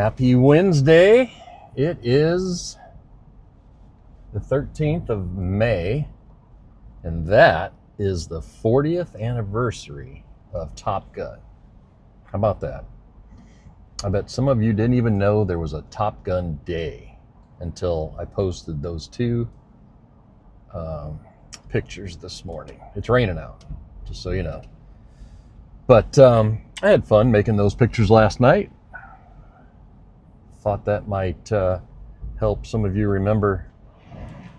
Happy Wednesday. It is the 13th of May, and that is the 40th anniversary of Top Gun. How about that? I bet some of you didn't even know there was a Top Gun day until I posted those two pictures this morning. It's raining out, just so you know. But I had fun making those pictures last night. Thought that might help some of you remember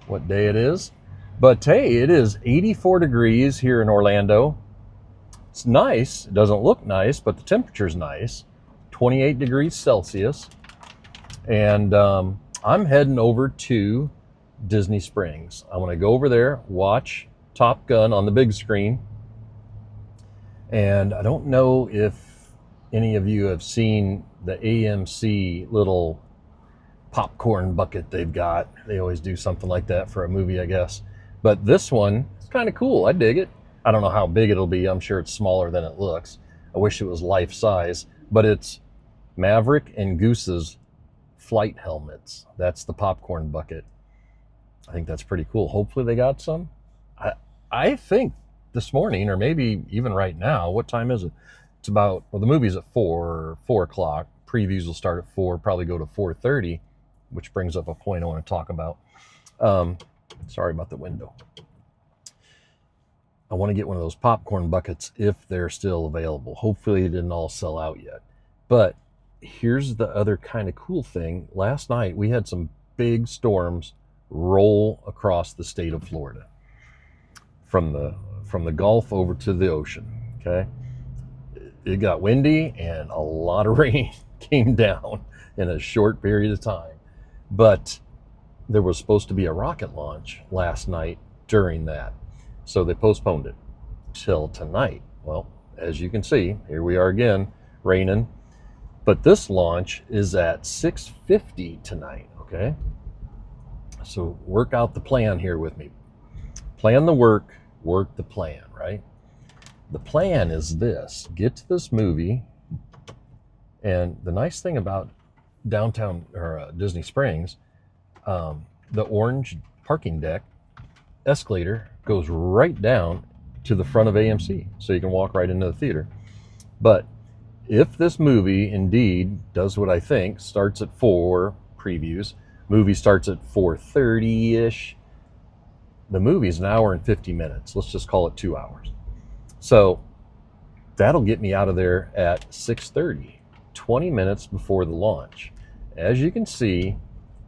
what day it is. But hey, it is 84 degrees here in Orlando. It's nice. It doesn't look nice, but the temperature's nice. 28 degrees Celsius. And I'm heading over to Disney Springs. I want to go over there, watch Top Gun on the big screen. And I don't know if any of you have seen the AMC little popcorn bucket they've got. They always do something like that for a movie, I guess. But this one is kind of cool. I dig it. I don't know how big it'll be. I'm sure it's smaller than it looks. I wish it was life size. But it's Maverick and Goose's flight helmets. That's the popcorn bucket. I think that's pretty cool. Hopefully they got some. I think this morning, or maybe even right now, what time is it? It's about, well, the movie's at 4 o'clock. Previews will start at 4, probably go to 4:30, which brings up a point I want to talk about. Sorry about the window. I want to get one of those popcorn buckets if they're still available. Hopefully it didn't all sell out yet. But here's the other kind of cool thing. Last night we had some big storms roll across the state of Florida from the Gulf over to the ocean, okay? It got windy and a lot of rain came down in a short period of time. But there was supposed to be a rocket launch last night during that. So they postponed it till tonight. Well, as you can see, here we are again, raining. But this launch is at 6:50 tonight, okay? So work out the plan here with me. Plan the work the plan, right? The plan is this: get to this movie, and the nice thing about downtown or Disney Springs, the orange parking deck escalator goes right down to the front of AMC, so you can walk right into the theater. But if this movie indeed does what I think, starts at 4 previews, movie starts at 4:30-ish, the movie's an hour and 50 minutes. Let's just call it 2 hours. So that'll get me out of there at 6:30, 20 minutes before the launch. As you can see,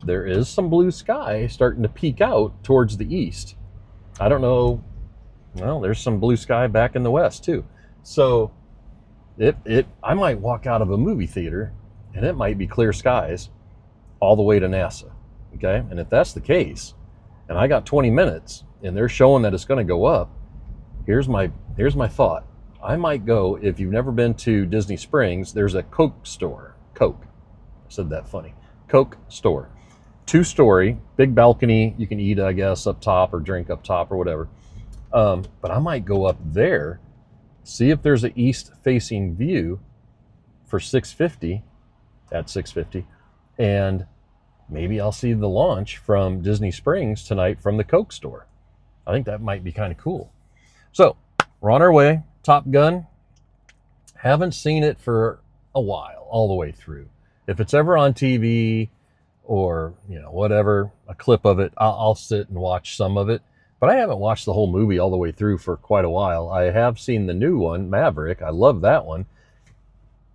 there is some blue sky starting to peek out towards the east. I don't know, well, there's some blue sky back in the west too. So I might walk out of a movie theater and it might be clear skies all the way to NASA, okay? And if that's the case, and I got 20 minutes and they're showing that it's going to go up, here's my thought. I might go, if you've never been to Disney Springs, there's a Coke store. Coke. I said that funny. Coke store. 2-story, big balcony. You can eat, I guess, up top or drink up top or whatever. But I might go up there, see if there's an east-facing view for 6:50, at 6:50, and maybe I'll see the launch from Disney Springs tonight from the Coke store. I think that might be kind of cool. So we're on our way. Top Gun. Haven't seen it for a while, all the way through. If it's ever on TV or, whatever, a clip of it, I'll sit and watch some of it. But I haven't watched the whole movie all the way through for quite a while. I have seen the new one, Maverick. I love that one.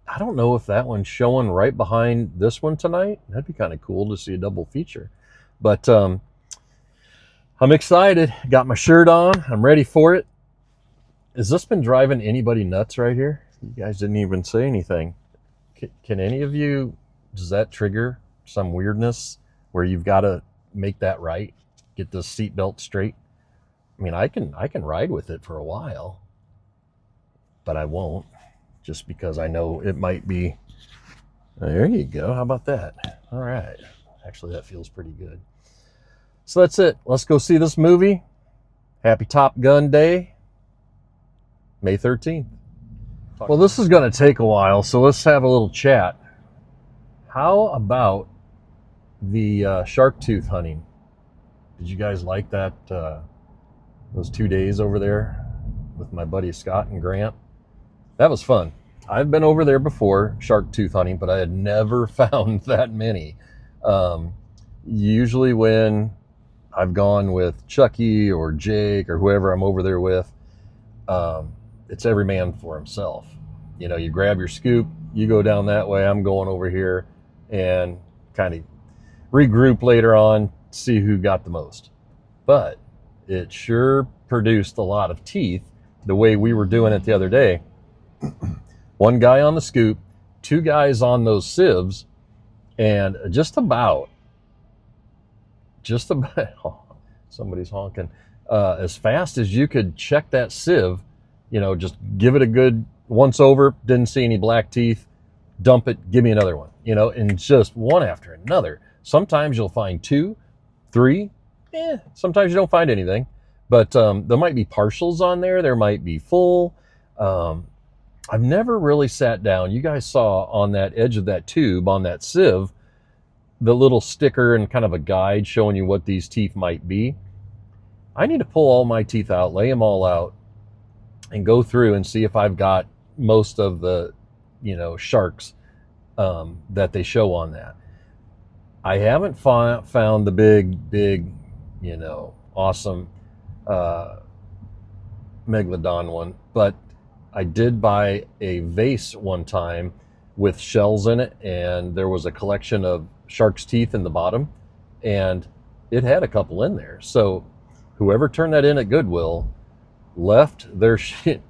I don't know if that one's showing right behind this one tonight. That'd be kind of cool to see a double feature. But I'm excited. Got my shirt on. I'm ready for it. Has this been driving anybody nuts right here? You guys didn't even say anything. Can any of you, does that trigger some weirdness where you've got to make that right? Get the seatbelt straight? I mean, I can ride with it for a while, but I won't, just because I know it might be. There you go. How about that? All right. Actually, that feels pretty good. So that's it. Let's go see this movie. Happy Top Gun Day, May 13th. Well, this is going to take a while, so let's have a little chat. How about the shark tooth hunting? Did you guys like that? Those 2 days over there with my buddy Scott and Grant? That was fun. I've been over there before shark tooth hunting, but I had never found that many. Usually when I've gone with Chucky or Jake or whoever I'm over there with, it's every man for himself. You know, you grab your scoop, you go down that way, I'm going over here, and kind of regroup later on, see who got the most. But it sure produced a lot of teeth the way we were doing it the other day. One guy on the scoop, two guys on those sieves, and just about, oh, somebody's honking, as fast as you could check that sieve, you know, just give it a good once over, didn't see any black teeth, dump it, give me another one, you know, and just one after another. Sometimes you'll find 2, 3, sometimes you don't find anything, but there might be partials on there, there might be full. I've never really sat down. You guys saw on that edge of that tube, on that sieve, the little sticker and kind of a guide showing you what these teeth might be. I need to pull all my teeth out, lay them all out, and go through and see if I've got most of the, you know, sharks that they show on that. I haven't found the big, you know, awesome megalodon one, but I did buy a vase one time with shells in it, and there was a collection of shark's teeth in the bottom, and it had a couple in there. So whoever turned that in at Goodwill left their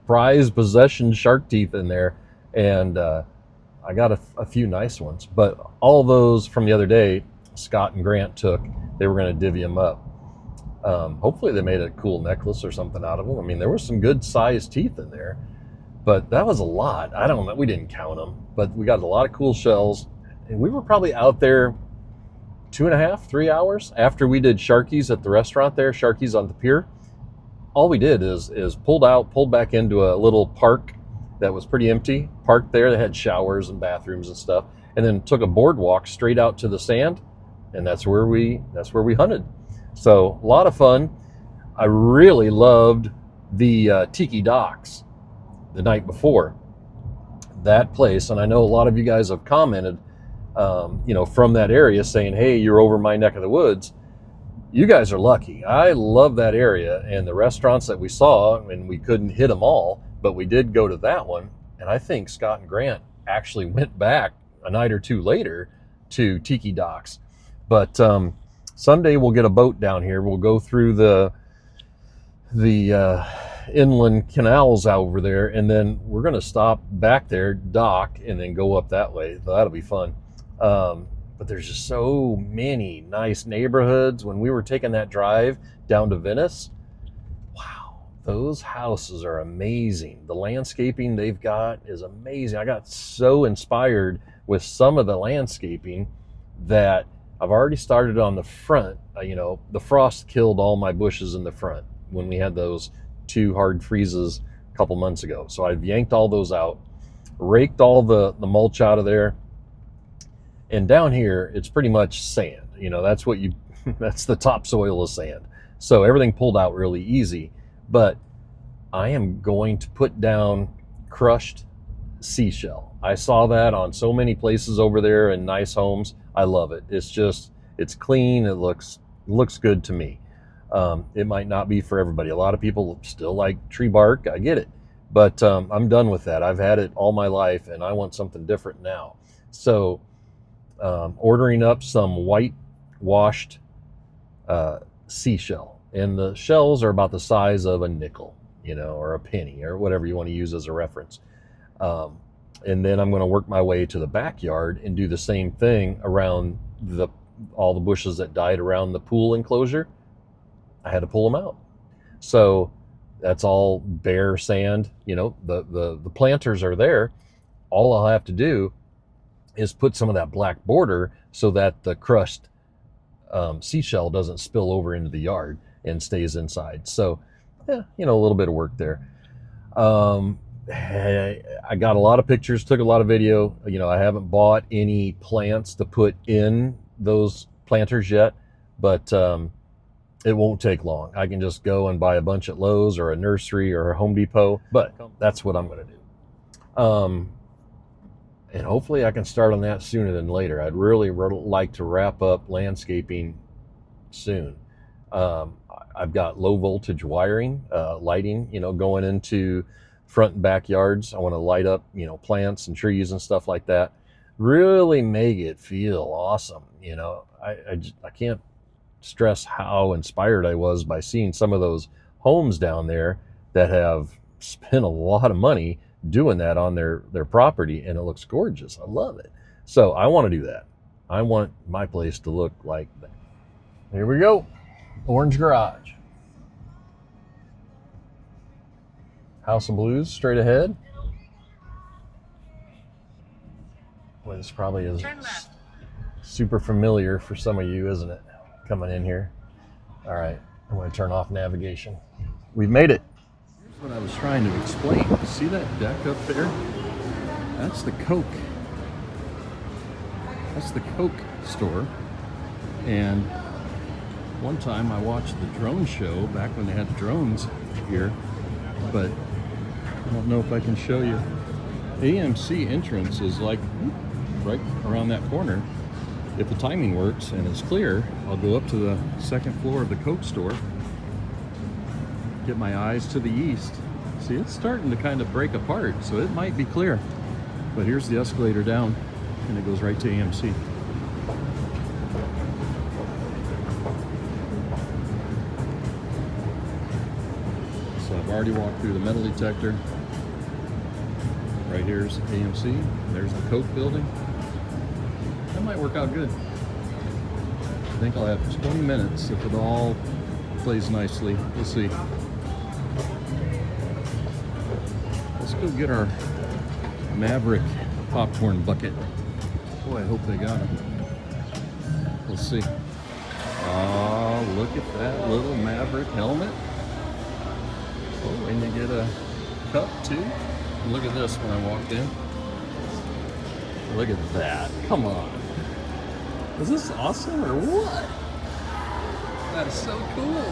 prized possession shark teeth in there, and I got a few nice ones. But all those from the other day, Scott and Grant took. They were going to divvy them up. Hopefully they made a cool necklace or something out of them. I mean, there were some good sized teeth in there, but that was a lot. I don't know. We didn't count them, but we got a lot of cool shells, and we were probably out there 2.5, 3 hours after we did Sharky's at the restaurant there, Sharky's on the pier. All we did is pulled back into a little park that was pretty empty, parked there. They had showers and bathrooms and stuff, and then took a boardwalk straight out to the sand, and that's where we hunted. So a lot of fun. I really loved the Tiki Docks the night before. That place, and I know a lot of you guys have commented, you know, from that area saying, hey, you're over my neck of the woods. You guys are lucky. I love that area, and the restaurants that we saw, and we couldn't hit them all, but we did go to that one. And I think Scott and Grant actually went back a night or two later to Tiki Docks. But someday we'll get a boat down here. We'll go through the inland canals over there, and then we're going to stop back there, dock, and then go up that way. That'll be fun. But there's just so many nice neighborhoods. When we were taking that drive down to Venice, wow, those houses are amazing. The landscaping they've got is amazing. I got so inspired with some of the landscaping that I've already started on the front. You know, the frost killed all my bushes in the front when we had those 2 hard freezes a couple months ago. So I've yanked all those out, raked all the mulch out of there. And down here, it's pretty much sand. You know, that's what that's the topsoil is sand. So everything pulled out really easy. But I am going to put down crushed seashell. I saw that on so many places over there in nice homes. I love it. It's clean. It looks good to me. It might not be for everybody. A lot of people still like tree bark. I get it. But I'm done with that. I've had it all my life, and I want something different now. So ordering up some white washed seashell, and the shells are about the size of a nickel, you know, or a penny, or whatever you want to use as a reference. And then I'm going to work my way to the backyard and do the same thing around all the bushes that died around the pool enclosure. I had to pull them out. So that's all bare sand. You know, the planters are there. All I'll have to do is put some of that black border so that the crushed seashell doesn't spill over into the yard and stays inside. So, yeah, you know, a little bit of work there. I got a lot of pictures, took a lot of video. You know, I haven't bought any plants to put in those planters yet, but it won't take long. I can just go and buy a bunch at Lowe's or a nursery or a Home Depot, but that's what I'm going to do. And hopefully I can start on that sooner than later. I'd really like to wrap up landscaping soon. I've got low voltage wiring, lighting, you know, going into front and backyards. I want to light up, you know, plants and trees and stuff like that. Really make it feel awesome. You know, I can't stress how inspired I was by seeing some of those homes down there that have spent a lot of money doing that on their property, and it looks gorgeous. I love it. So I want to do that. I want my place to look like that. Here we go. Orange garage. House of Blues straight ahead. Boy, this probably is super familiar for some of you, isn't it? Coming in here. All right, I'm going to turn off navigation. We've made it. Here's what I was trying to explain. See that deck up there? That's the Coke. That's the Coke store. And one time I watched the drone show back when they had drones here, but I don't know if I can show you. AMC entrance is like right around that corner. If the timing works and it's clear, I'll go up to the second floor of the Coke store, get my eyes to the east. See, it's starting to kind of break apart, so it might be clear. But here's the escalator down, and it goes right to AMC. So I've already walked through the metal detector. Right here's AMC. There's the Coke building. That might work out good. I think I'll have 20 minutes if it all plays nicely. We'll see. Let's go get our Maverick popcorn bucket. Boy, I hope they got them. We'll see. Oh, look at that little Maverick helmet. Oh, and you get a cup too. Look at this when I walked in. Look at that. Come on. Is this awesome or what? That is so cool.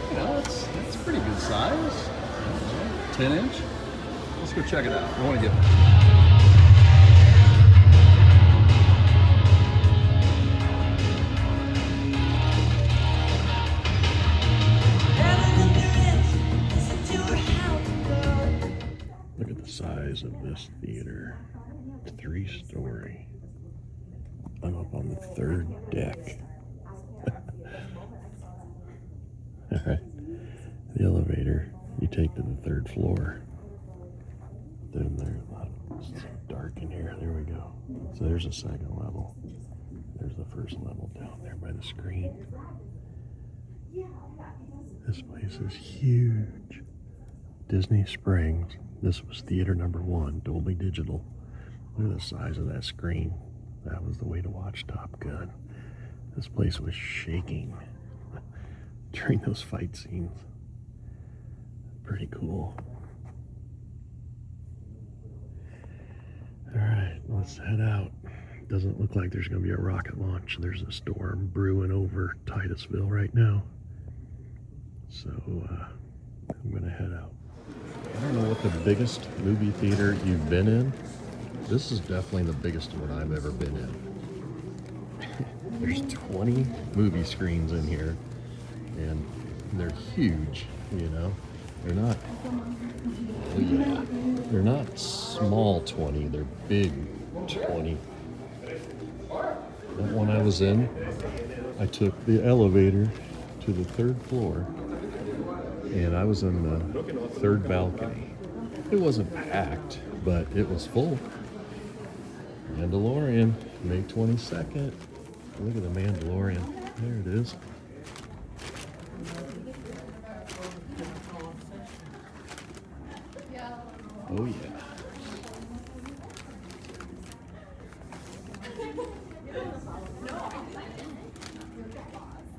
You know, that's pretty good size. 10-inch. Let's go check it out. I want to get Look at the size of this theater. 3-story. I'm up on the 3rd deck. All right. The elevator you take to the 3rd floor. Then it's so dark in here. There we go. So there's a 2nd level. There's the 1st level down there by the screen. This place is huge. Disney Springs. This was theater number 1, Dolby Digital. Look at the size of that screen. That was the way to watch Top Gun. This place was shaking during those fight scenes. Pretty cool. All right, let's head out. Doesn't look like there's going to be a rocket launch. There's a storm brewing over Titusville right now. So I'm going to head out. I don't know what the biggest movie theater you've been in. This is definitely the biggest one I've ever been in. There's 20 movie screens in here, and they're huge, you know. They're not, oh yeah, they're not small 20, they're big 20. That one I was in, I took the elevator to the 3rd floor, and I was in the 3rd balcony. It wasn't packed, but it was full. Mandalorian, May 22nd. Look at the Mandalorian. There it is. Oh yeah.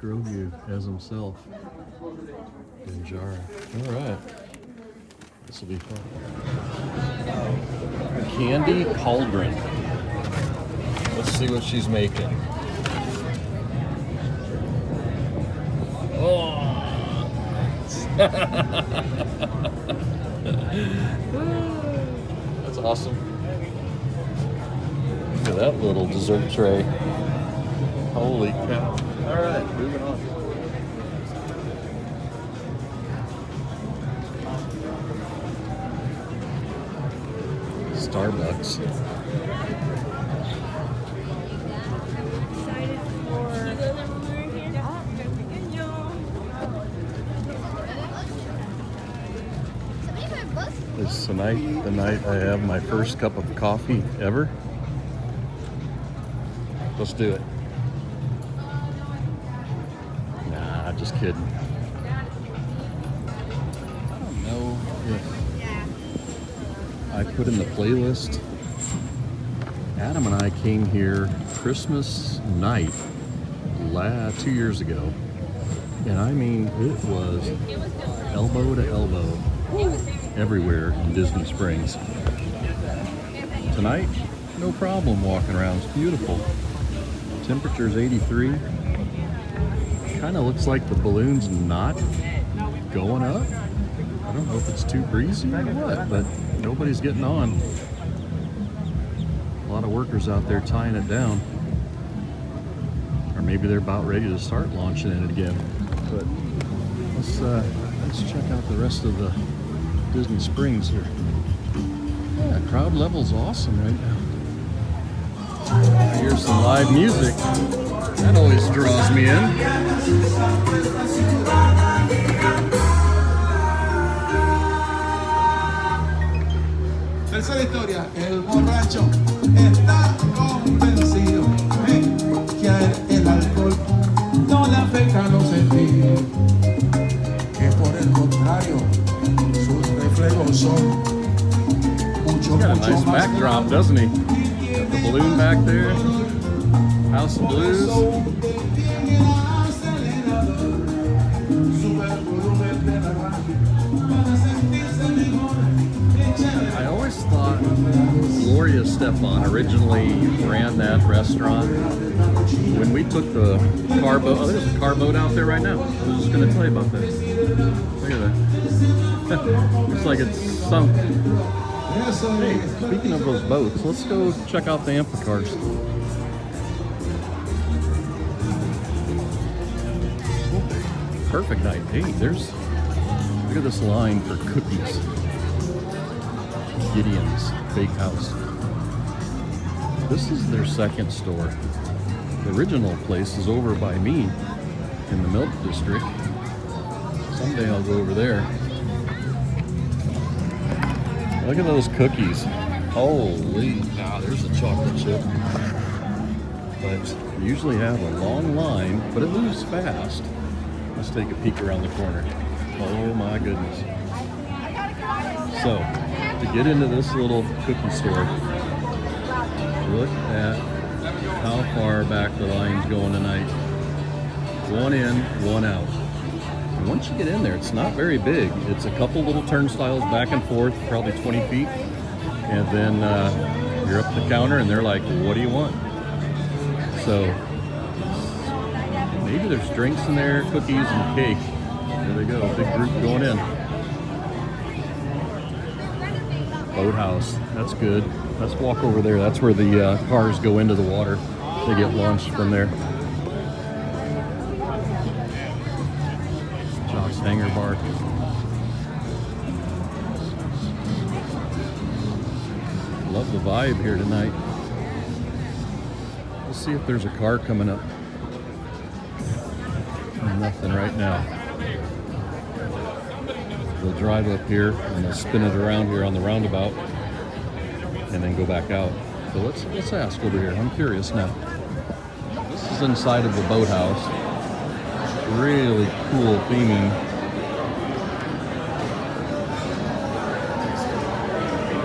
Grogu as himself. Din Djarin. All right. This will be fun. Candy cauldron. Let's see what she's making. Oh! That's awesome. Look at that little dessert tray. Holy cow. All right, moving on. Starbucks. Is tonight the night I have my first cup of coffee ever? Let's do it. Nah, just kidding. I don't know if I put in the playlist. Adam and I came here Christmas night 2 years ago. And I mean, it was elbow to elbow everywhere in Disney Springs. Tonight, no problem walking around. It's beautiful. Temperature's 83. Kind of looks like the balloon's not going up. I don't know if it's too breezy or what, but nobody's getting on. A lot of workers out there tying it down. Or maybe they're about ready to start launching it again. But let's check out the rest of the Disney Springs here. Yeah, crowd level's awesome right now. I hear some live music. That always draws me in. Tercera historia, el borracho está convencido que el alcohol no le afecta a los sentidos, que por el contrario sus reflejos son mucho, Got a mucho nice más backdrop, doesn't he? Got the balloon back there. House of Blues. I always thought Gloria Estefan originally ran that restaurant. When we took the car boat, oh, there's a car boat out there right now. I was just going to tell you about this. Look at that. Looks like it's sunk. Hey, speaking of those boats, let's go check out the Amphicars. Perfect night. Hey, look at this line for cookies. Gideon's Bakehouse. This is their second store. The original place is over by me in the Milk District. Someday I'll go over there. Look at those cookies. Holy cow, there's a chocolate chip. But you usually have a long line, but it moves fast. Let's take a peek around the corner. Oh my goodness. So, to get into this little cookie store, look at how far back the line's going tonight. One in, one out. And once you get in there, it's not very big. It's a couple little turnstiles back and forth, probably 20 feet. And then you're up the counter and they're like, what do you want? So maybe there's drinks in there, cookies and cake. There they go, big group going in. Boathouse, that's good. Let's walk over there. That's where the cars go into the water. They get launched from there. Jock's Hangar Bar. Love the vibe here tonight. Let's see if there's a car coming up. Nothing right now. They'll drive up here and they'll spin it around here on the roundabout and then go back out. So let's ask over here. I'm curious now. This is inside of the boathouse. Really cool theming.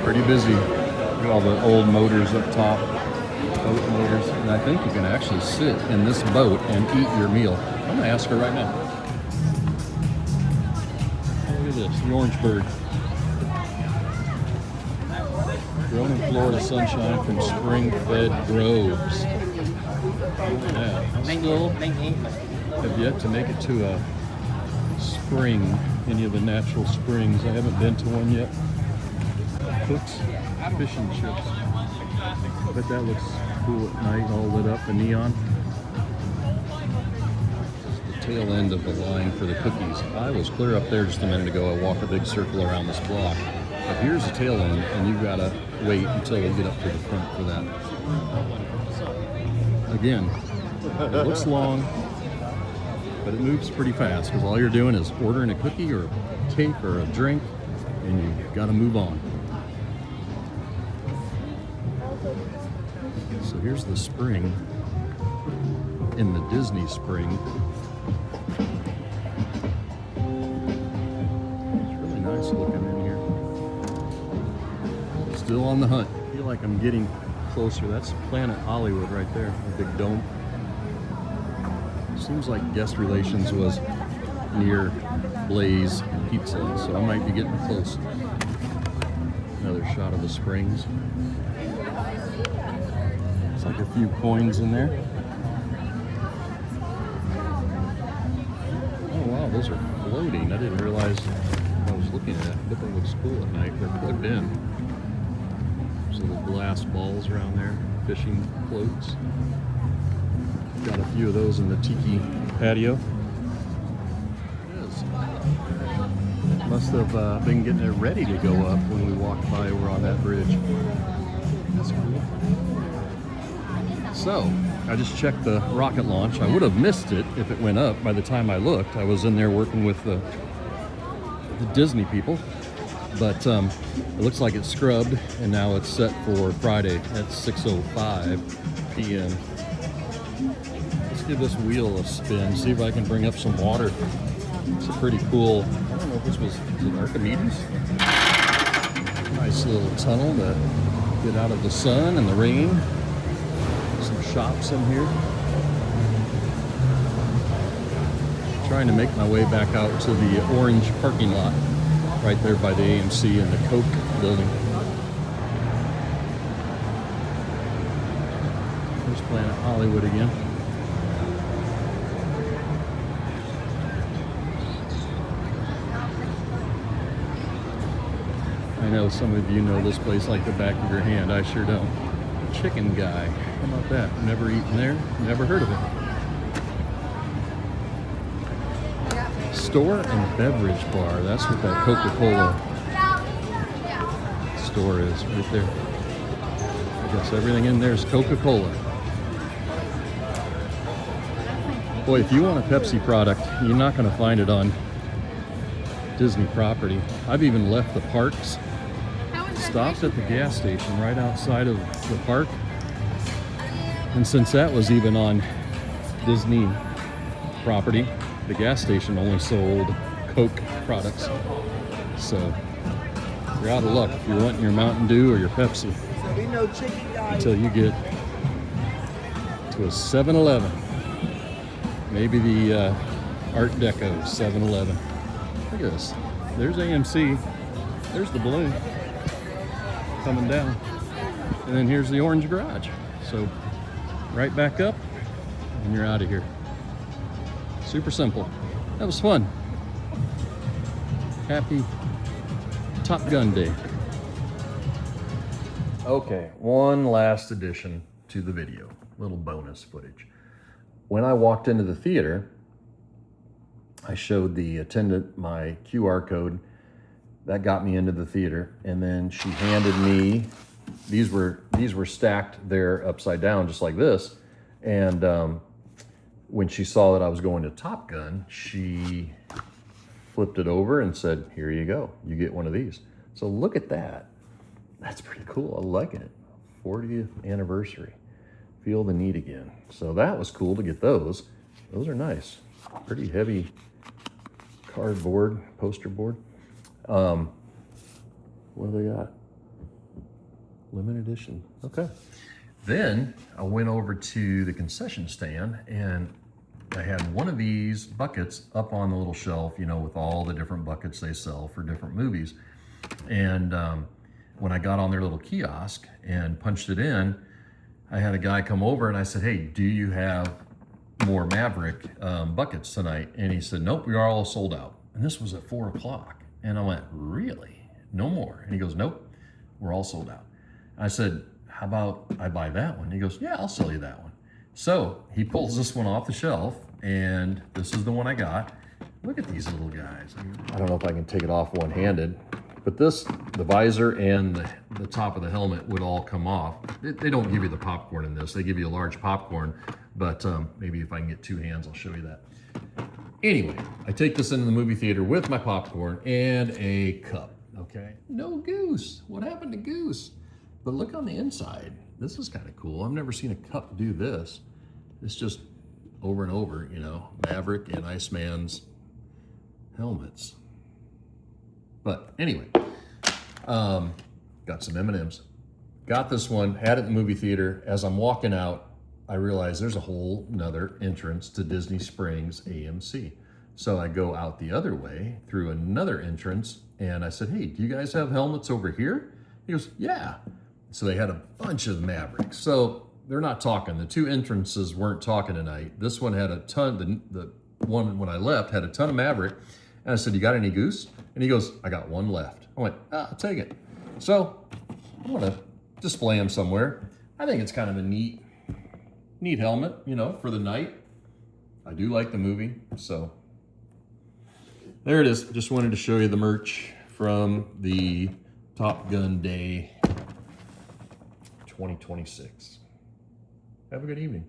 Pretty busy. Look at all the old motors up top. Boat motors. And I think you can actually sit in this boat and eat your meal. I'm gonna ask her right now. Look at this, the orange bird. Grown in Florida sunshine from spring-fed groves. Yeah, I still have yet to make it to a spring, any of the natural springs. I haven't been to one yet. Cook's fish and chips. I bet that looks cool at night, all lit up, the neon. The tail end of the line for the cookies. I was clear up there just a minute ago. I walked a big circle around this block. But here's the tail end, and you've got to wait until we get up to the front for that. Again, it looks long, but it moves pretty fast because all you're doing is ordering a cookie or a cake or a drink, and you've got to move on. So here's the spring in the Disney spring. It's really nice looking in here. Still on the hunt. I feel like I'm getting closer. That's Planet Hollywood right there, the big dome. Seems like guest relations was near Blaze Pizza, so I might be getting close. Another shot of the springs. It's like a few coins in there. Oh wow, those are floating. I didn't realize I was looking at it, but that looks cool at night. They're plugged in. There's little glass balls around there, fishing floats. Got a few of those in the tiki patio. It is. Must have been getting it ready to go up when we walked by over on that bridge. That's cool. So, I just checked the rocket launch. I would have missed it if it went up by the time I looked. I was in there working with the Disney people. But it looks like it's scrubbed, and now it's set for Friday at 6:05 p.m. Let's give this wheel a spin, see if I can bring up some water. It's a pretty cool, I don't know if this was it Archimedes? Nice little tunnel to get out of the sun and the rain. Some shops in here. Trying to make my way back out to the orange parking lot right there by the AMC and the Coke building. There's Planet Hollywood again. I know some of you know this place like the back of your hand. I sure don't. Chicken Guy. How about that? Never eaten there. Never heard of it. Store and beverage bar. That's what that Coca-Cola store is right there. I guess everything in there is Coca-Cola. Boy, if you want a Pepsi product, you're not going to find it on Disney property. I've even left the parks, stopped at the gas station right outside of the park. And since that was even on Disney property, the gas station only sold Coke products. So you're out of luck if you're wanting your Mountain Dew or your Pepsi until you get to a 7-Eleven. Maybe the Art Deco 7-Eleven. Look at this. There's AMC. There's the balloon coming down. And then here's the orange garage. So right back up and you're out of here. Super simple. That was fun. Happy Top Gun Day. Okay, one last addition to the video. Little bonus footage. When I walked into the theater, I showed the attendant my QR code. That got me into the theater, and then she handed me, these were stacked there upside down just like this, and when she saw that I was going to Top Gun, she flipped it over and said, here you go, you get one of these. So look at that. That's pretty cool. I like it. 40th anniversary. Feel the need again. So that was cool to get those. Those are nice. Pretty heavy cardboard, poster board. What do they got? Limited edition. Okay. Then I went over to the concession stand and I had one of these buckets up on the little shelf, you know, with all the different buckets they sell for different movies. And when I got on their little kiosk and punched it in, I had a guy come over and I said, hey, do you have more Maverick buckets tonight? And he said, nope, we are all sold out. And this was at 4 o'clock. And I went, really? No more? And he goes, nope, we're all sold out. I said, how about I buy that one? He goes, yeah, I'll sell you that one. So he pulls this one off the shelf, and this is the one I got. Look at these little guys. I don't know if I can take it off one-handed, but this, the visor and the top of the helmet would all come off. They don't give you the popcorn in this. They give you a large popcorn, but maybe if I can get 2 hands, I'll show you that. Anyway, I take this into the movie theater with my popcorn and a cup, okay? No Goose. What happened to Goose? But look on the inside. This is kind of cool. I've never seen a cup do this. It's just over and over, you know, Maverick and Iceman's helmets. But anyway, got some M&Ms. Got this one, had it in the movie theater. As I'm walking out, I realize there's a whole nother entrance to Disney Springs AMC. So I go out the other way through another entrance, and I said, hey, do you guys have helmets over here? He goes, yeah. So they had a bunch of Mavericks. So they're not talking. The 2 entrances weren't talking tonight. This one had a ton, the one when I left had a ton of Maverick. And I said, you got any Goose? And he goes, I got 1 left. I went, I'll take it. So I'm gonna display them somewhere. I think it's kind of a neat helmet, you know, for the night. I do like the movie, so there it is. Just wanted to show you the merch from the Top Gun Day 2026. Have a good evening.